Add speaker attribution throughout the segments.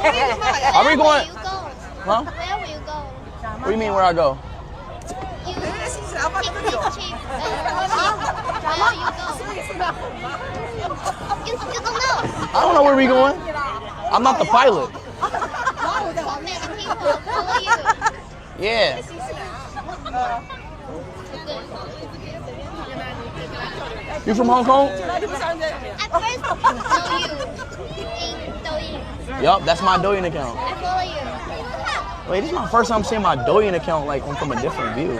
Speaker 1: Are we going? Huh?
Speaker 2: Where will you go?
Speaker 1: What do you mean where I go?
Speaker 2: You take this trip. Where you go? You don't know.
Speaker 1: I don't know where we going. I'm not the pilot.
Speaker 2: So many people follow you.
Speaker 1: Yeah. You from Hong Kong?
Speaker 2: I first know you in Douyin.
Speaker 1: Yup, that's my Douyin account.
Speaker 2: I follow you.
Speaker 1: Wait, this is my first time seeing my Douyin account like from a different view.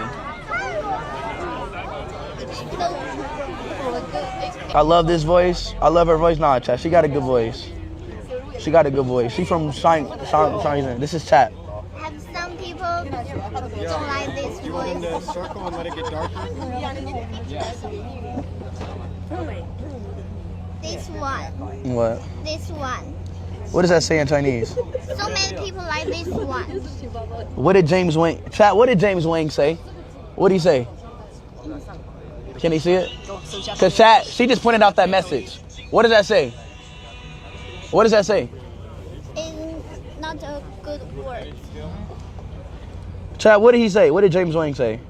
Speaker 1: I love this voice. I love her voice. Nah, chat. She got a good voice. She got a good voice. She from Shenzhen. This is chat.
Speaker 2: Have some people don't like this voice.
Speaker 3: Circle and let it get darker.
Speaker 2: This one.
Speaker 1: What?
Speaker 2: This one.
Speaker 1: What does that say in Chinese?
Speaker 2: So many people like this one.
Speaker 1: What did James Wang? Chat. What did James Wang say? What did he say? Can he see it? Cause chat. She just pointed out that message. What does that say? What does that say?
Speaker 2: It's not a good word.
Speaker 1: Chat. What did he say? What did James Wang say?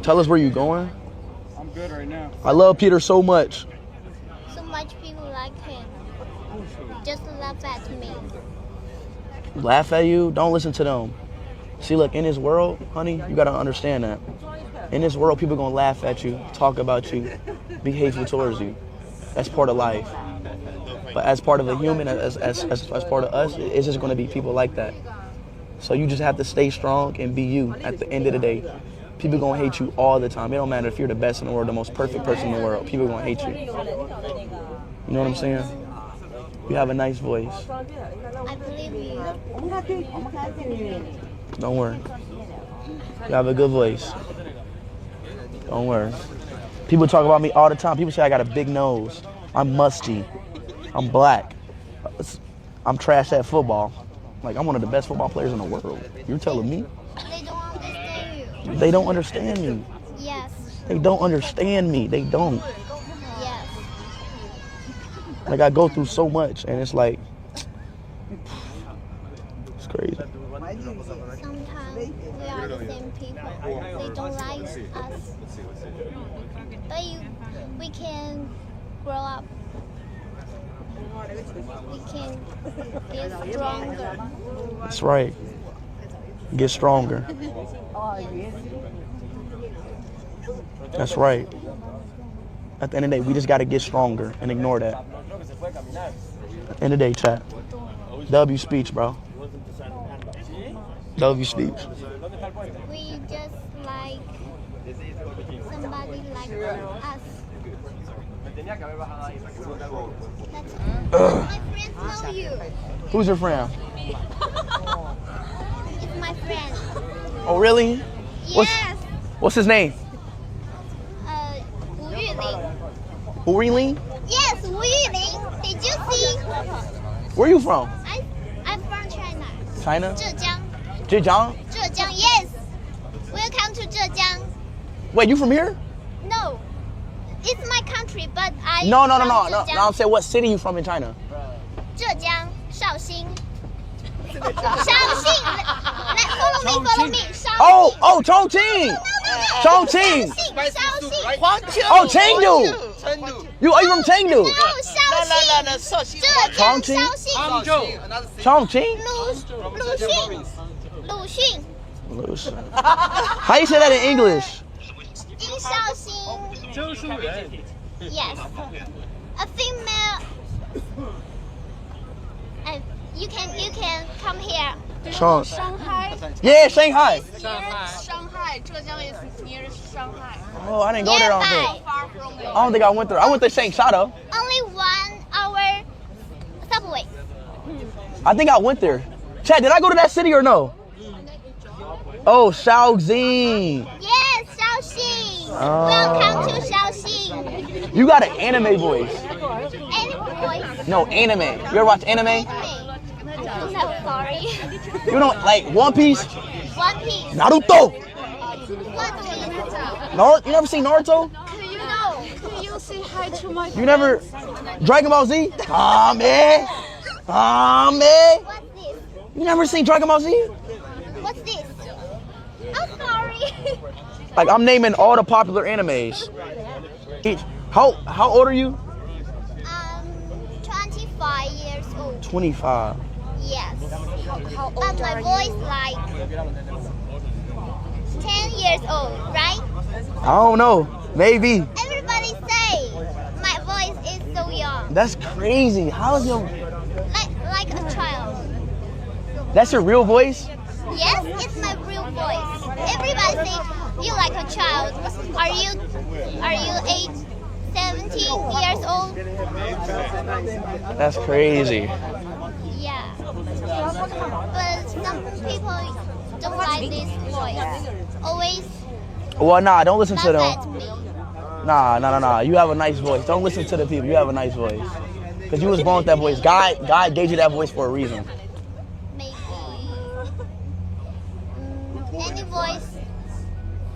Speaker 1: Tell us where you going.
Speaker 3: I'm good right now.
Speaker 1: I love Peter so much.
Speaker 2: So much people like him. Just laugh at me.
Speaker 1: Laugh at you? Don't listen to them. See, look, in this world, honey, you gotta understand that. In this world, people gonna laugh at you, talk about you, be hateful towards you. That's part of life. But as part of a human, as part of us, it's just gonna be people like that. So you just have to stay strong and be you at the end of the day. People gonna hate you all the time. It don't matter if you're the best in the world, the most perfect person in the world. People gonna hate you. You know what I'm saying? You have a nice voice.
Speaker 2: I believe you.
Speaker 1: Don't worry. You have a good voice. Don't worry. People talk about me all the time. People say I got a big nose. I'm musty. I'm black. I'm trash at football. Like, I'm one of the best football players in the world. You're telling me?
Speaker 2: They don't understand you.
Speaker 1: They don't understand me.
Speaker 2: Yes.
Speaker 1: They don't understand me. They don't.
Speaker 2: Yes.
Speaker 1: Like, I go through so much, and it's like, it's crazy.
Speaker 2: Sometimes we are the same people. They don't like us. But we can grow up. We can get stronger.
Speaker 1: That's right. Get stronger. That's right. At the end of the day, we just got to get stronger and ignore that. At the end of the day, chat. W speech, bro. W speech.
Speaker 2: We just like somebody like us. My friends know you.
Speaker 1: Who's your friend?
Speaker 2: It's my friend.
Speaker 1: Oh, really?
Speaker 2: Yes.
Speaker 1: What's his name?
Speaker 2: Wu Yuling.
Speaker 1: Uri?
Speaker 2: Yes, Wu Yuling. Did you see?
Speaker 1: Where are you from?
Speaker 2: I'm from China.
Speaker 1: China?
Speaker 2: Zhejiang.
Speaker 1: Zhejiang?
Speaker 2: Zhejiang, yes. Welcome to Zhejiang.
Speaker 1: Wait, you from here?
Speaker 2: No, it's my country, but I.
Speaker 1: No.
Speaker 2: Zhejiang.
Speaker 1: I'm saying, what city you from in China?
Speaker 2: Zhejiang, Shaoxing. Shaoxing. Follow me. Shaoxing.
Speaker 1: Oh, Chongqing. Chongqing.
Speaker 2: Shaoxing.
Speaker 1: Oh, Chengdu. You from Chengdu?
Speaker 2: No, Shaoxing.
Speaker 1: Chongqing?
Speaker 2: Chongqing.
Speaker 1: Chongqing?
Speaker 2: Luxun.
Speaker 1: How you say that in English?
Speaker 2: In Shaoxing. Yes. A female. You can come here.
Speaker 4: Shanghai.
Speaker 1: Yeah, Shanghai.
Speaker 4: Shanghai. Zhejiang is near Shanghai.
Speaker 1: Oh, I didn't go there.
Speaker 2: Far from
Speaker 1: I don't think I went there. I went to Shanghai though.
Speaker 2: Only 1 hour subway.
Speaker 1: I think I went there. Chad, did I go to that city or no? Oh, Shaoxing.
Speaker 2: Yes, Shaoxing.
Speaker 1: Oh.
Speaker 2: Welcome to Shaoxing.
Speaker 1: You got an anime voice.
Speaker 2: Anime voice.
Speaker 1: No, anime. You ever watch anime?
Speaker 2: I'm so sorry.
Speaker 1: You don't like One Piece?
Speaker 2: One Piece.
Speaker 1: Naruto.
Speaker 2: One Piece.
Speaker 1: You never seen Naruto?
Speaker 2: Do you know
Speaker 4: to say hi to my
Speaker 1: You never Dragon Ball Z? Aw, man. Aw, man.
Speaker 2: What's this?
Speaker 1: You never seen Dragon Ball Z?
Speaker 2: What's this? I'm sorry.
Speaker 1: Like, I'm naming all the popular animes. How old are you?
Speaker 2: 25 years old.
Speaker 1: 25.
Speaker 2: Yes.
Speaker 4: How
Speaker 2: But
Speaker 4: old
Speaker 2: my
Speaker 4: are you?
Speaker 2: voice like 10 years old, right?
Speaker 1: I don't know. Maybe.
Speaker 2: Everybody say my voice is so young,
Speaker 1: That's crazy. How's your...
Speaker 2: like a child.
Speaker 1: That's your real voice?
Speaker 2: Yes, it's my real voice. Everybody say you like a child. Are you 17 years old?
Speaker 1: That's crazy.
Speaker 2: Yeah. But some people don't like this voice. Always
Speaker 1: Well, nah, don't listen to
Speaker 2: laugh
Speaker 1: them.
Speaker 2: at me.
Speaker 1: Nah. You have a nice voice. Don't listen to the people. You have a nice voice. Because you was born with that voice. God gave you that voice for a reason.
Speaker 2: Maybe any voice.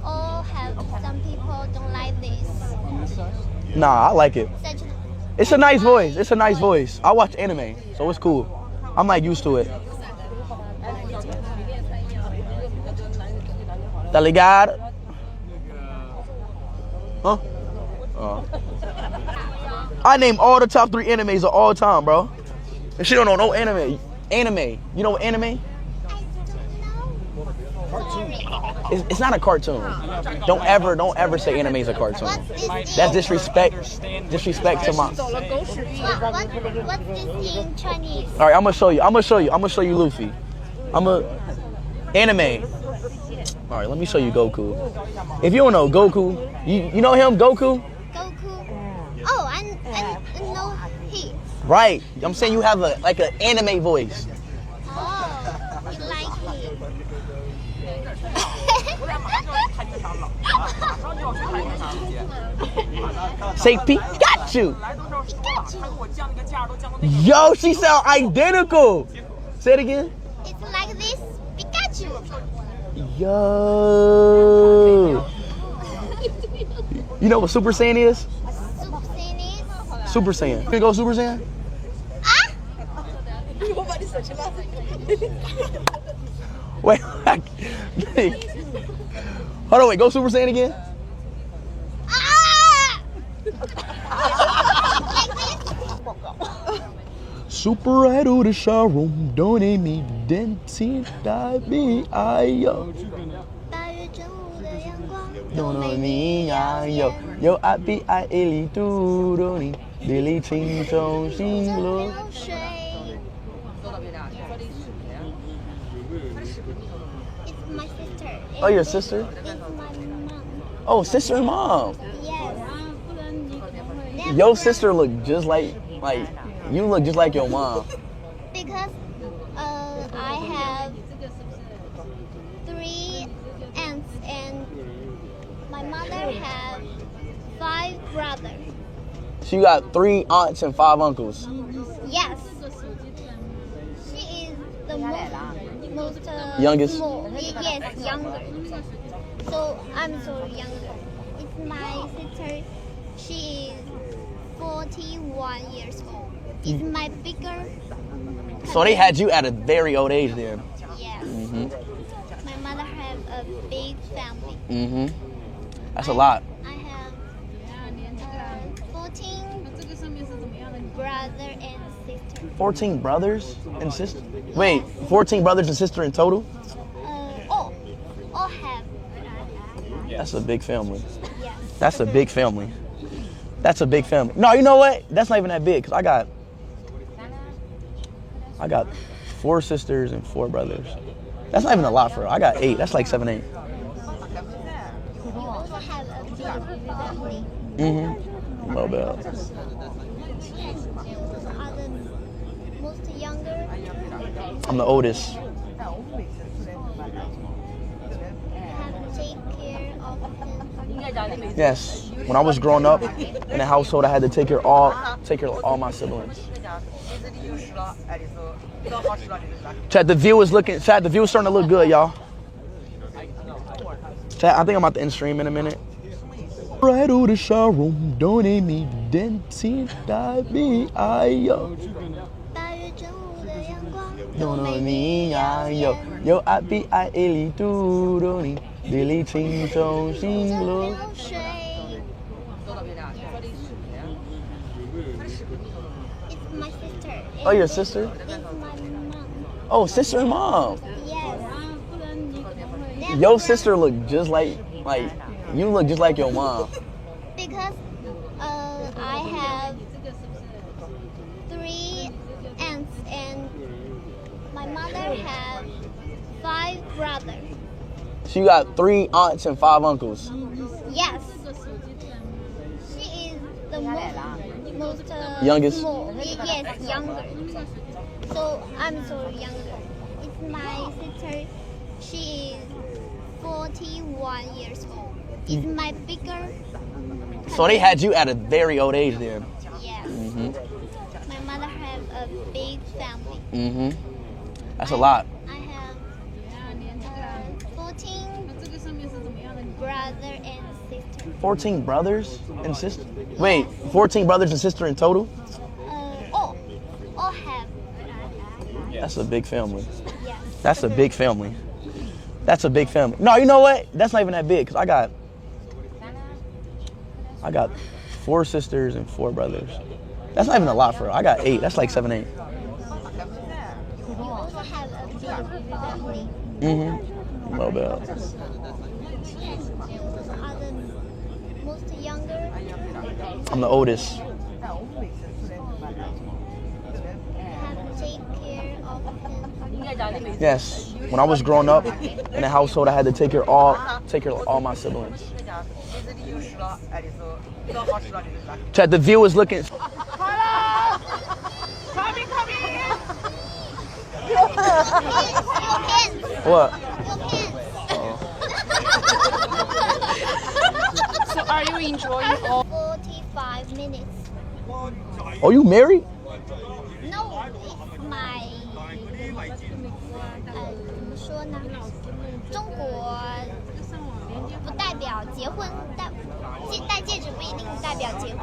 Speaker 2: All have some people don't like this.
Speaker 1: Nah, I like it.
Speaker 2: Such
Speaker 1: It's a nice voice. It's a nice voice. I watch anime, so it's cool. I'm like used to it. Tá ligado? Huh? I name all the top 3 animes of all time, bro. And she don't know no anime. Anime. You know what anime?
Speaker 2: I don't know.
Speaker 1: It's not a cartoon. Don't ever say anime is a cartoon.
Speaker 2: What is this?
Speaker 1: That's disrespect. Disrespect to my.
Speaker 2: What's this in Chinese?
Speaker 1: All right, I'm gonna show you Luffy. Anime. All right, let me show you Goku. If you don't know Goku, you know him, Goku?
Speaker 2: Goku. Oh, I know he.
Speaker 1: Right. I'm saying you have an anime voice.
Speaker 2: Oh, you like him.
Speaker 1: Say Pikachu.
Speaker 2: Pikachu.
Speaker 1: Yo, she sound identical. Say it again.
Speaker 2: It's like this. Pikachu.
Speaker 1: Yo. You know what Super Saiyan is?
Speaker 2: Super Saiyan is.
Speaker 1: Super Saiyan. You go Super Saiyan?
Speaker 2: Ah?
Speaker 1: Wait. Hold on, wait. Go Super Saiyan again.
Speaker 2: Ah! Like this.
Speaker 1: Super idol de Sharon, don't me dancing, me, ayo.
Speaker 2: 8月正午的阳光，don't
Speaker 1: me, ayo. Yo, I be I ili tu ni, Billy Ching Chong Xing
Speaker 2: 流
Speaker 1: Lu.
Speaker 2: 水。It's my sister.
Speaker 1: Oh, your sister?
Speaker 2: It's my mom.
Speaker 1: Oh, sister and mom.
Speaker 2: Yes.
Speaker 1: Your sister look just like you look just like your mom.
Speaker 2: Because I have 3 aunts and my mother have 5 brothers.
Speaker 1: So you got 3 aunts and 5 uncles.
Speaker 2: Yes. She is the most
Speaker 1: Youngest?
Speaker 2: small. Yes, younger. So I'm so younger. It's my sister. She is 41 years old. It's my bigger.
Speaker 1: So they had you at a very old age then.
Speaker 2: Yes.
Speaker 1: Mhm.
Speaker 2: My mother have a big family.
Speaker 1: Mhm. That's a lot.
Speaker 2: I have 14 brother and sister.
Speaker 1: 14 brothers and sisters. Wait, 14 brothers and sister in total?
Speaker 2: All have.
Speaker 1: That's a big family.
Speaker 2: Yes.
Speaker 1: That's a big family. That's a big family. No, you know what? That's not even that big because I got 4 sisters and 4 brothers. That's not even a lot for her. I got 8. That's like 7, 8.
Speaker 2: You also have a big family.
Speaker 1: Mm-hmm. A little bit.
Speaker 2: You are the most younger.
Speaker 1: I'm the oldest.
Speaker 2: You have to take care of them.
Speaker 1: Yes. When I was growing up in the household, I had to take care of all my siblings. Chat, the view is starting to look good, y'all. Chat, I think I'm about to end stream in a minute. Right to the showroom, don't need me dancing, yo.
Speaker 2: 大约正午的阳光，
Speaker 1: 都没你呀有有爱比爱一里嘟嘟你，比你轻松心
Speaker 2: 这
Speaker 1: 路。
Speaker 2: 流水。It's my sister.
Speaker 1: Oh, your sister?
Speaker 2: It's my mom.
Speaker 1: Oh, sister and mom.
Speaker 2: Yes.
Speaker 1: Your sister look just like you look just like your mom.
Speaker 2: Because I have 3 aunts and my mother have 5 brothers.
Speaker 1: So you got 3 aunts and 5 uncles.
Speaker 2: Yes. She is the most
Speaker 1: Youngest?
Speaker 2: Small. Yes, younger. So I'm so younger. It's my sister. She is 41 years old. It's my bigger.
Speaker 1: So they had you at a very old age there.
Speaker 2: Yes.
Speaker 1: Mhm.
Speaker 2: My mother has a big family.
Speaker 1: Mhm. That's a lot.
Speaker 2: I have 14 brother and sister.
Speaker 1: 14 brothers and sisters. Wait, 14 brothers and sister in total?
Speaker 2: All have.
Speaker 1: That's a big family.
Speaker 2: Yes.
Speaker 1: That's a big family. That's a big family. No, you know what? That's not even that big because I got 4 sisters and 4 brothers. That's not even a lot for her. I got 8. That's like 7, 8.
Speaker 2: You also have a big family.
Speaker 1: Mhm. A little bit.
Speaker 2: You are the most younger.
Speaker 1: I'm the oldest.
Speaker 2: You have to take care of them.
Speaker 1: Yes. When I was growing up in a household, I had to take care of all my siblings. Chat, the view is looking. What?
Speaker 4: So are you enjoying all?
Speaker 2: 45 minutes.
Speaker 1: Oh, you married?
Speaker 2: No, it's my 怎么说呢？中国不代表结婚，戴戒指不一定代表结婚。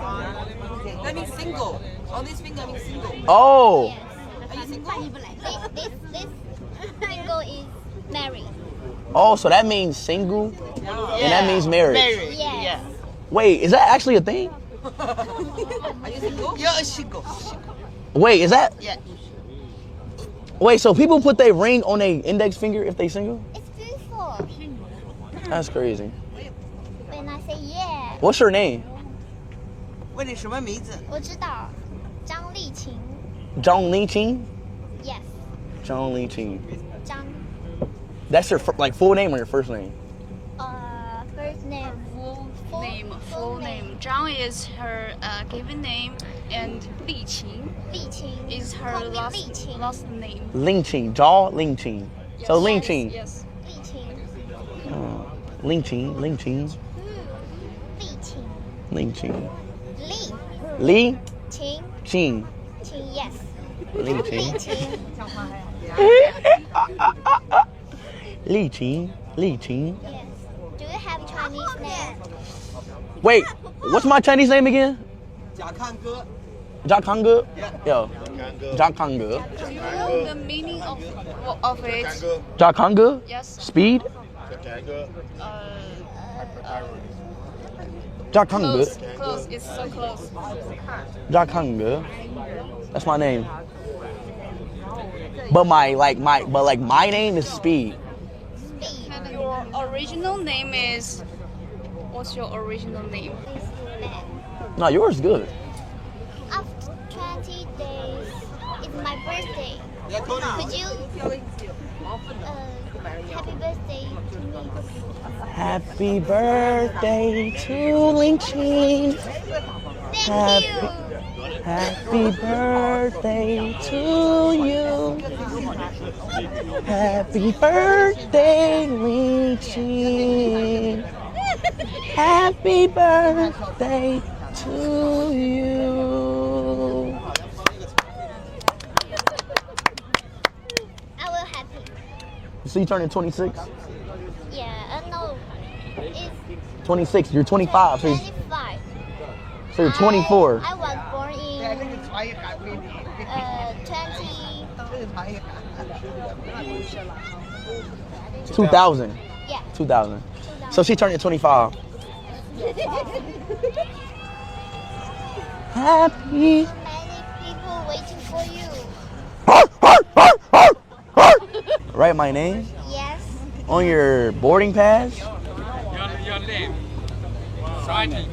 Speaker 5: That means single. On this finger means single.
Speaker 1: Oh.
Speaker 2: Yes. This single is married.
Speaker 1: Oh, so that means single, and that means marriage.
Speaker 2: Yes.
Speaker 1: Wait, is that actually a thing?
Speaker 5: Are you single? You're single.
Speaker 1: Wait, is that?
Speaker 5: Yeah.
Speaker 1: Wait, so people put their ring on their index finger if they single?
Speaker 2: It's beautiful.
Speaker 1: That's crazy.
Speaker 2: When I say yeah,
Speaker 1: What's your name?
Speaker 5: 问你什么名字？
Speaker 2: 我知道，张丽琴。
Speaker 1: Zhang Liqing?
Speaker 2: Yes.
Speaker 1: Zhang Liqing.
Speaker 2: 张
Speaker 1: That's your full name or your first name?
Speaker 2: first name.
Speaker 4: Full name. Zhang is her given name, and Li Qing
Speaker 2: 丽琴
Speaker 4: is her
Speaker 2: Call me 丽琴
Speaker 4: last name.
Speaker 1: Lingqing. Zhao Lingqing. So
Speaker 4: Yes.
Speaker 1: Lingqing.
Speaker 4: Yes.
Speaker 2: 丽琴
Speaker 1: Lingqing. Lingqing.
Speaker 2: 丽琴
Speaker 1: Lingqing.
Speaker 2: 丽
Speaker 1: Li
Speaker 2: 琴
Speaker 1: Qing.
Speaker 2: 琴 yes. 丽
Speaker 1: Lingqing.
Speaker 2: 琴
Speaker 1: Liqing. Liqing.
Speaker 2: yes. Do you have Chinese name?
Speaker 1: Wait, what's my Chinese name again?
Speaker 5: 甲亢哥。
Speaker 1: Jiang Ge? Yo. Jiang Ge.
Speaker 4: The meaning of it.
Speaker 1: Jiang Ge?
Speaker 4: Yes.
Speaker 1: Speed? Jiang
Speaker 4: Close.
Speaker 1: Ge.
Speaker 4: Close. It's so close.
Speaker 1: Jiang Ge. That's my name. But my name is Speed.
Speaker 4: Your original name is. What's your original name?
Speaker 1: No, yours is good.
Speaker 2: After 20 days, it's my birthday. Could you happy birthday to me?
Speaker 1: Happy birthday to Lingqing.
Speaker 2: Thank you.
Speaker 1: Happy birthday to you. Happy birthday, Lingqing. Happy birthday to you.
Speaker 2: I will happy.
Speaker 1: So you turning 26?
Speaker 2: Yeah, no, it's
Speaker 1: 26. You're 25. So
Speaker 2: 25.
Speaker 1: you're 24.
Speaker 2: I was born in
Speaker 1: 2000.
Speaker 2: yeah.
Speaker 1: 2000. So she turned 25. Happy.
Speaker 2: Many people waiting for you.
Speaker 1: Write my name
Speaker 2: Yes.
Speaker 1: on your boarding pass.
Speaker 3: Your name. Sign.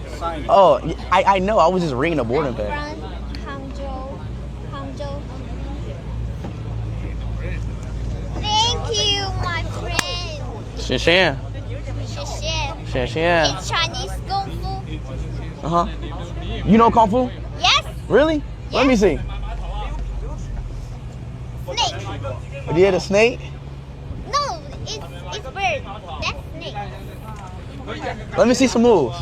Speaker 1: Oh, I know. I was just reading the boarding pass.
Speaker 2: From Hangzhou. Thank you, my friend.
Speaker 1: 谢谢.
Speaker 2: 谢谢.
Speaker 1: 谢谢.
Speaker 2: It's Chinese Kung Fu.
Speaker 1: Uh-huh. You know Kung Fu?
Speaker 2: Yes.
Speaker 1: Really? Let me see.
Speaker 2: Snake.
Speaker 1: Yeah, the snake.
Speaker 2: No, it's bird. That's snake.
Speaker 1: Let me see some moves.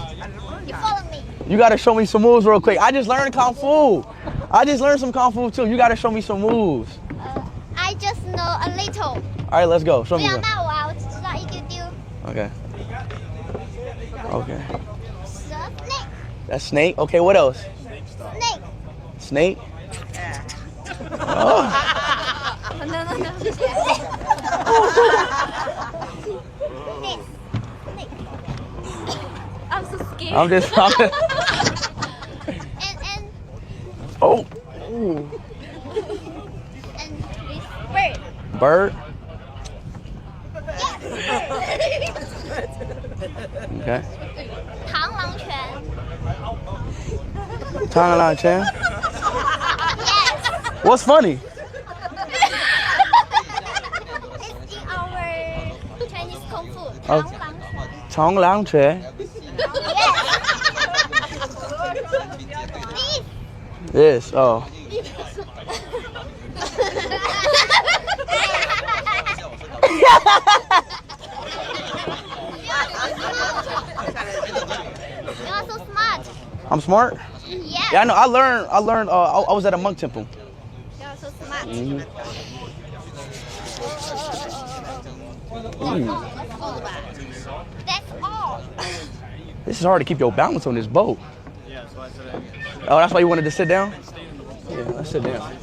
Speaker 2: You follow me.
Speaker 1: You gotta show me some moves real quick. I just learned Kung Fu. I just learned some Kung Fu too. You gotta show me some moves.
Speaker 2: I just know a little.
Speaker 1: All right, let's go. Show
Speaker 2: 不
Speaker 1: me.
Speaker 2: 要
Speaker 1: Some.
Speaker 2: 骂我啊，我只知道一丢丢。
Speaker 1: Okay. Okay.
Speaker 2: Snake.
Speaker 1: That's snake. Okay, what else?
Speaker 2: Snake.
Speaker 1: Snake. Oh.
Speaker 2: Snake.
Speaker 4: I'm so scared.
Speaker 1: I'm just.
Speaker 2: And
Speaker 1: Oh. Ooh.
Speaker 2: this bird.
Speaker 1: Bird.
Speaker 2: Yes.
Speaker 1: Okay.
Speaker 2: 螳螂拳.
Speaker 1: Thailand Chan.
Speaker 2: Yes.
Speaker 1: What's funny?
Speaker 2: It's in our Chinese Kung Fu.
Speaker 1: Oh.
Speaker 2: 螳螂拳.
Speaker 1: Thailand Chan.
Speaker 2: Yes.
Speaker 1: This. Oh.
Speaker 2: You are so smart.
Speaker 1: I'm smart.
Speaker 2: Yes.
Speaker 1: Yeah, I know. I learned. I was at a monk temple.
Speaker 2: You are so smart.
Speaker 1: Mhm.
Speaker 2: That's all.
Speaker 1: This is hard to keep your balance on this boat.
Speaker 3: Yeah, so I said
Speaker 1: Oh, that's why you wanted to sit down? Yeah, let's sit down.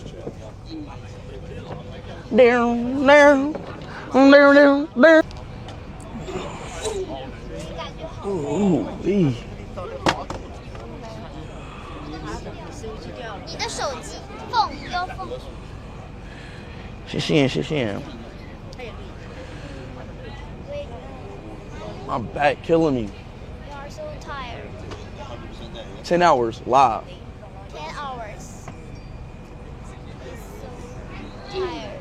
Speaker 1: Down, down, down, down, down. Ooh, ee.
Speaker 2: 你的手机缝有缝。
Speaker 1: 谢谢，谢谢. My back killing me.
Speaker 2: You are so tired.
Speaker 1: 10 hours live.
Speaker 2: 10 hours. So tired.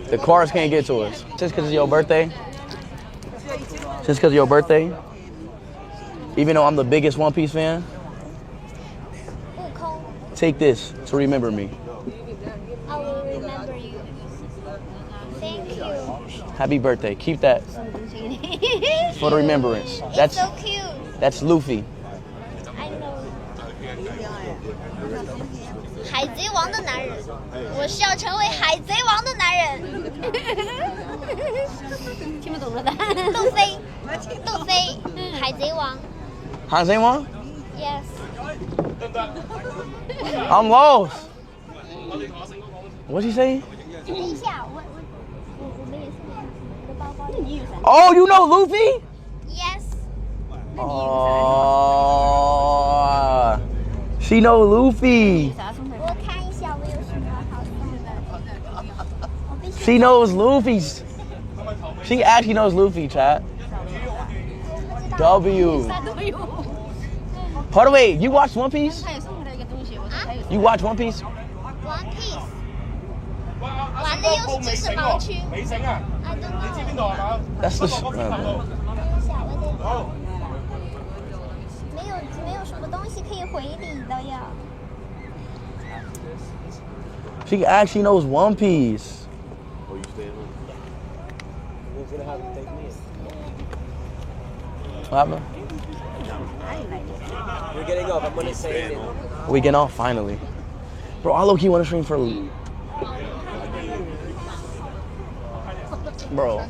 Speaker 1: The cars can't get to us. Just because of your birthday? Just because of your birthday? Even though I'm the biggest One Piece fan?
Speaker 2: 悟空
Speaker 1: Take this to remember me.
Speaker 2: I will remember you. Thank you.
Speaker 1: Happy birthday. Keep that for the remembrance.
Speaker 2: It's so cute.
Speaker 1: That's Luffy.
Speaker 2: I know. 海贼王的男人，我是要成为海贼王的男人。听不懂了吧？路飞，路飞，海贼王。
Speaker 1: Hanzema?
Speaker 2: Yes.
Speaker 1: I'm lost. What's he saying?
Speaker 2: 等一下，我们也是我包包里。
Speaker 1: Oh, you know Luffy?
Speaker 2: Yes.
Speaker 1: Oh, she know Luffy.
Speaker 2: 我看一下我有什么好送的。
Speaker 1: She knows Luffy's. She actually knows Luffy, chat. W. Hold on, wait. You watch One Piece? You watch One Piece?
Speaker 2: One Piece. 玩的又是知识盲区。I don't know.
Speaker 1: That's the.
Speaker 2: 等一下，我得没有什么东西可以回礼的呀。
Speaker 1: She actually knows One Piece. What happened?
Speaker 6: We're getting off. I'm gonna say it.
Speaker 1: We getting off finally. Bro, I low-key want to stream for. Bro.